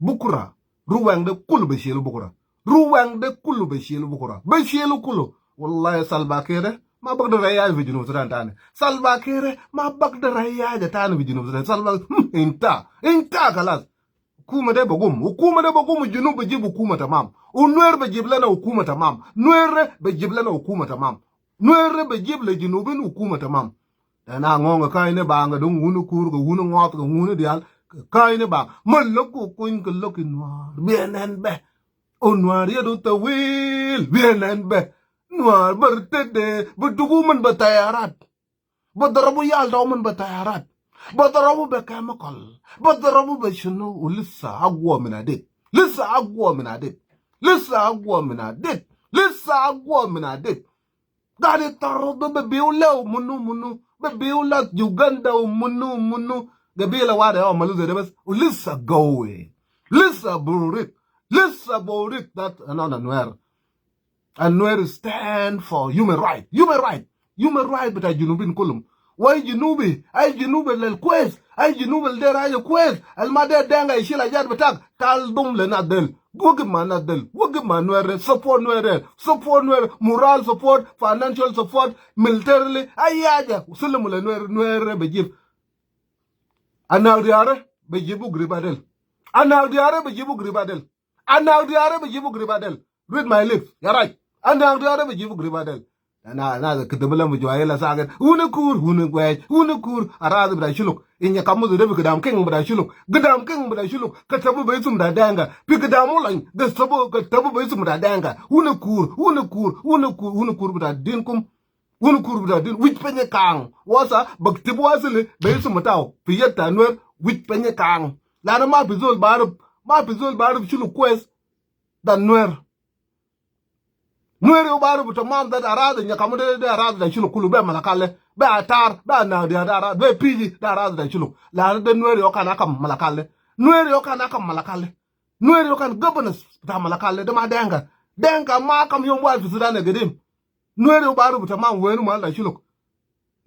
bukura ruwang de kulu be shelu bukura ruwang de kulu be shelu bukura be shelu kulu wallahi Salva Kiir ma bak da raya vi Junub Sudan tane Salva Kiir ma bak da raya da tane vi Junub Sudan Salva inta kalas hukuma de bagum Junub be jib hukuma tamam unwer be jib lana hukuma tamam nuer be jib lana hukuma tamam nuer be jib le Junubin hukuma tamam dana ngonga kayne banga dum wunu kur go wunu ngot go wunu dial kayne ba maloko kun ko lokin noir bienen be o noir yedo tawil bienen be noir bertede bedugu man batayarat بدربوا يالدوا من بطيارات بدربوا بكيميكال بدربوا بشنو ولسه اقوى من عديد لسه اقوى من عديد قاعد يتعرضوا ببيولا ومنو ببيولا يوغندا ومنو قبيله واحده يا مالوزه ده بس ولسه قوي لسه بوريك that انا نوير stand for human right بتاع الجنوبيين كلهم واي جنوبي اي جنوبي للكويس اي جنوبي اللي اي كويس المادة دانغا يشيل اجار بتاعك تعال دوم لنا دل وقف ما نوير support نوير moral support financial support militarily اي حاجة وسلموا لنوير بجيب انا دياره بجيبوا غريبادل read my lips يا راي انا دياره بجيبوا غريبادل انا كتبلهم بجوايلا ساغت ونكور اراد بدا شلوك ان يكمو دبي قدام كين بدا شلوك كتبو بيسم دا دانغا بي قدامو لان كتبو بيسم دا دانغا ونكور بدا دينكم ونكور بدا دين ويج بني كان واسا بكتبو واسل بيسم تاو في يتا نور ويج بني كان لا ما بيزول بارب شلوك كويس دا نور نوري وبارو بتمام ده أراد إن يكمل ده أراد ده شلون كله بملكالة بأتار بأنادي ده أراد ببيجي ده أراد ده شلون لا ده نوري يوكان أكم ملكالة نوري يوكان governance بتاع ملكالة ده ما دينغا ما كم يوم واحد في السودان القديم نوري وبارو بتمام وينو ما ده شلون